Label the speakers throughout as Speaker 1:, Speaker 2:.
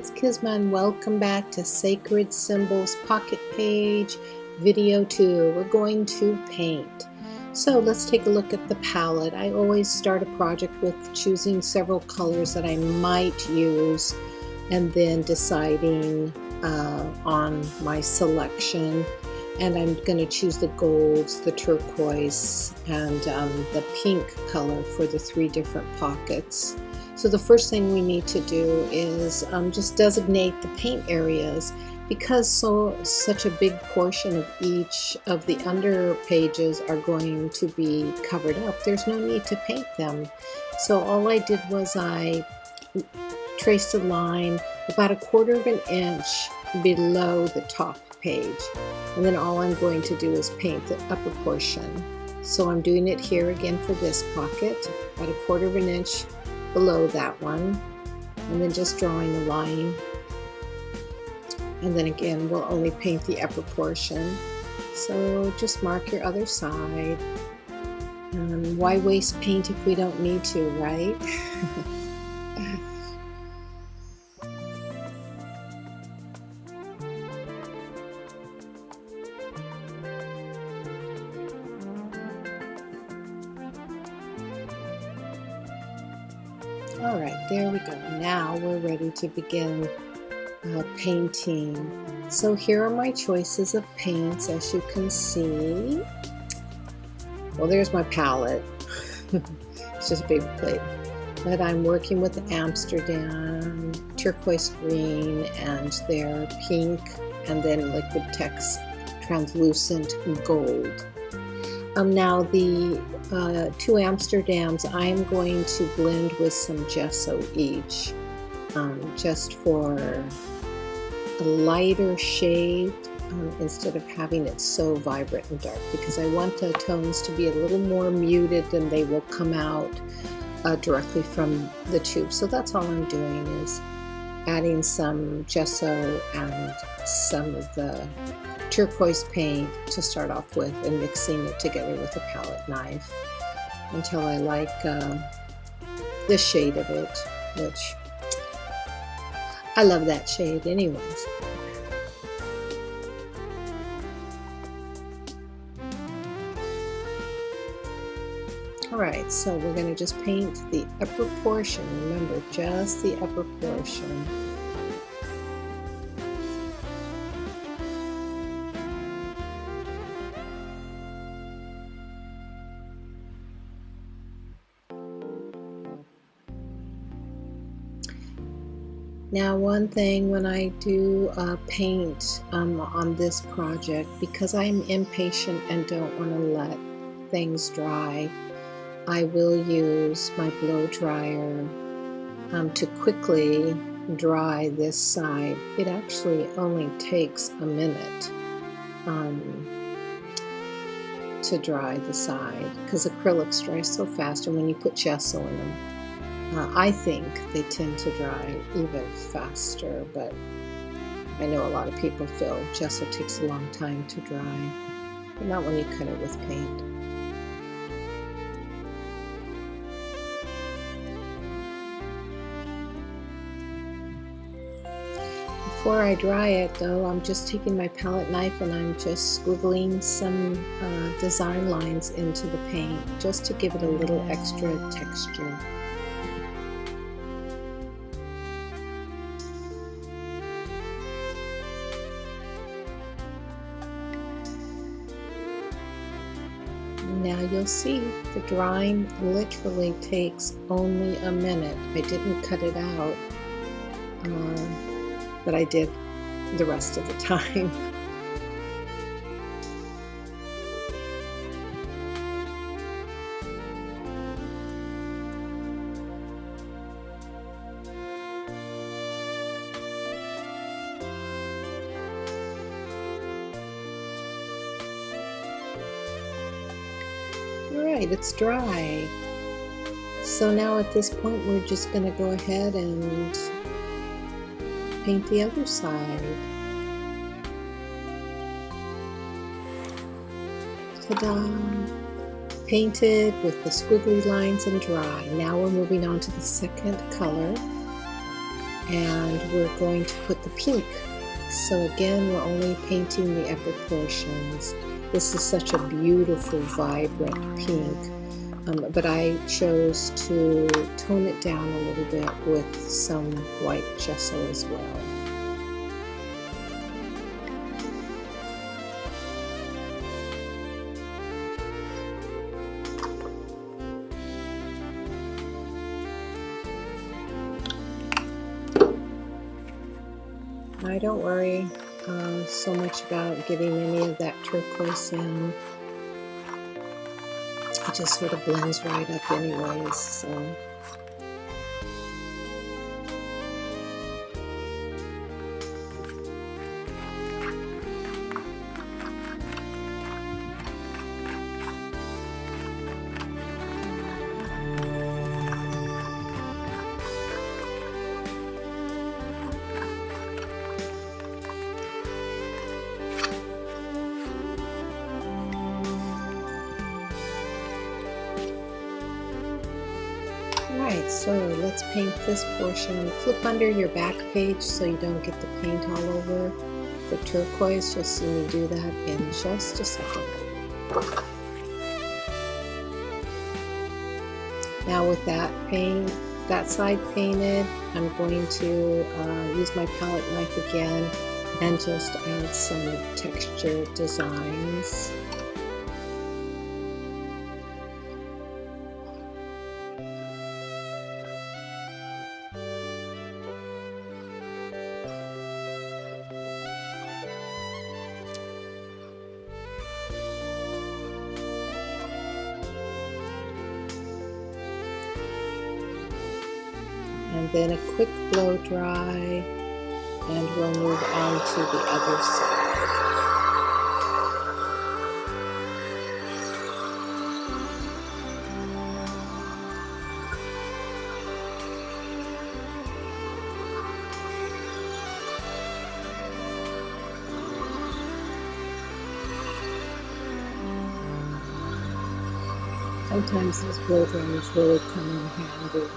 Speaker 1: it's Kisma and welcome back to Sacred Symbols Pocket Page Video 2. We're going to paint. So let's take a look at the palette. I always start a project with choosing several colors that I might use and then deciding on my selection. And I'm going to choose the golds, the turquoise, and the pink color for the 3 different pockets. So the first thing we need to do is just designate the paint areas. Because such a big portion of each of the under pages are going to be covered up, there's no need to paint them. So all I did was I traced a line about 1/4 of an inch below the top page. And then all I'm going to do is paint the upper portion. So I'm doing it here again for this pocket, about 1/4 of an inch below that one, and then just drawing a line. And then again, we'll only paint the upper portion. So just mark your other side. Why waste paint if we don't need to, right? All right, there we go. Now we're ready to begin painting. So here are my choices of paints, as you can see. Well, there's my palette. It's just a paper plate. But I'm working with Amsterdam, turquoise green, and their pink, and then Liquitex translucent gold. Now the 2 Amsterdams, I'm going to blend with some gesso each, just for a lighter shade instead of having it so vibrant and dark, because I want the tones to be a little more muted than they will come out directly from the tube. So that's all I'm doing, is adding some gesso and some of the turquoise paint to start off with, and mixing it together with a palette knife until I like the shade of it, which I love that shade anyways. Alright, so we're going to just paint the upper portion. Remember, just the upper portion. Now, one thing when I do paint on this project, because I'm impatient and don't want to let things dry, I will use my blow dryer to quickly dry this side. It actually only takes a minute to dry the side, because acrylics dry so fast, and when you put gesso in them, I think they tend to dry even faster, but I know a lot of people feel gesso takes a long time to dry, but not when you cut it with paint. Before I dry it though, I'm just taking my palette knife and I'm just squiggling some design lines into the paint, just to give it a little extra texture. Now you'll see the drying literally takes only a minute. I didn't cut it out, but I did the rest of the time. Alright, it's dry. So now at this point we're just going to go ahead and paint the other side. Ta-da! Painted with the squiggly lines and dry. Now we're moving on to the second color. and we're going to put the pink. So again, we're only painting the upper portions. This is such a beautiful, vibrant pink, but I chose to tone it down a little bit with some white gesso as well. I don't worry so much about getting any of that turquoise in. It just sort of blends right up anyways, so. Alright, so let's paint this portion. Flip under your back page so you don't get the paint all over the turquoise. You'll see me do that in just a second. Now with that side painted, I'm going to use my palette knife again and just add some texture designs. And then a quick blow dry, and we'll move on to the other side. Sometimes these blow dryers really come in handy.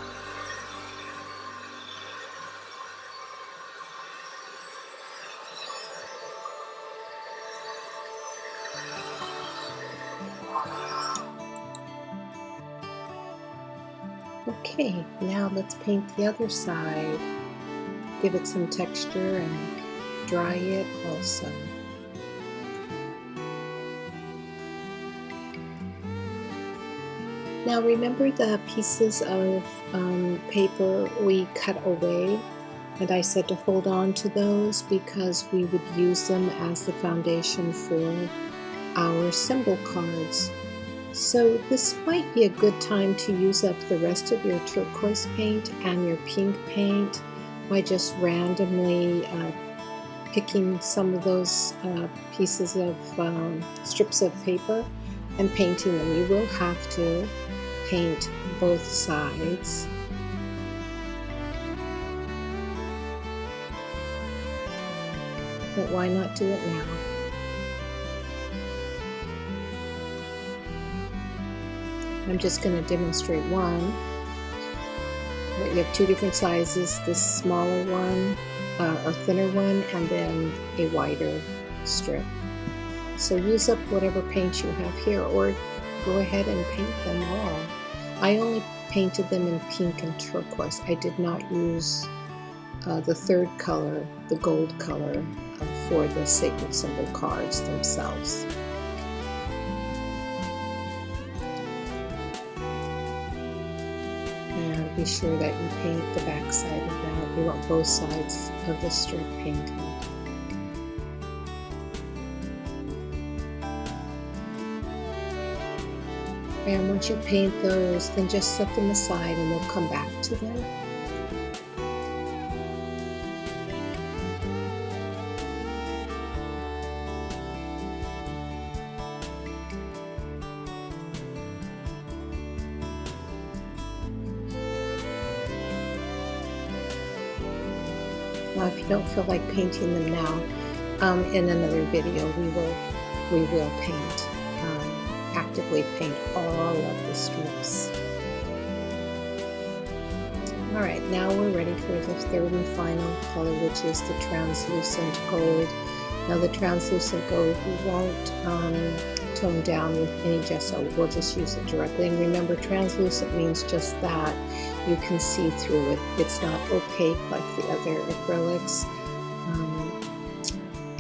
Speaker 1: Okay, now let's paint the other side. Give it some texture and dry it also. Now remember the pieces of paper we cut away, and I said to hold on to those because we would use them as the foundation for our symbol cards. So this might be a good time to use up the rest of your turquoise paint and your pink paint by just randomly picking some of those pieces of strips of paper and painting them. You will have to paint both sides. But why not do it now? I'm just going to demonstrate one. But you have two different sizes, this smaller one, or thinner one, and then a wider strip. So use up whatever paint you have here, or go ahead and paint them all. I only painted them in pink and turquoise. I did not use the third color, the gold color, for the sacred symbol cards themselves. And be sure that you paint the back side of that. You want both sides of the strip painted. And once you paint those, then just set them aside and we'll come back to them. Now, if you don't feel like painting them now, in another video we will paint, actively paint all of the strips. Alright, now we're ready for the third and final color, which is the translucent gold. Now the translucent gold we won't tone down with any gesso, we'll just use it directly. And remember, translucent means just that. You can see through it. It's not opaque like the other acrylics.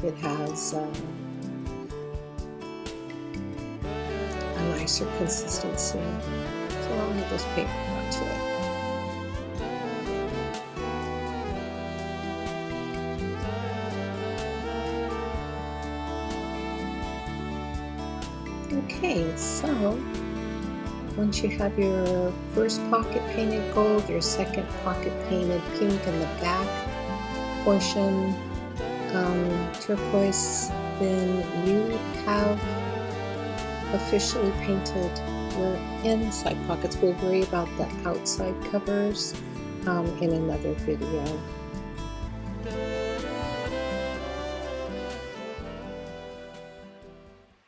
Speaker 1: It has a nicer consistency. So I'll just paint onto it. Okay, so once you have your first pocket painted gold, your second pocket painted pink in the back portion, turquoise, then you have officially painted your inside pockets. We'll worry about the outside covers in another video.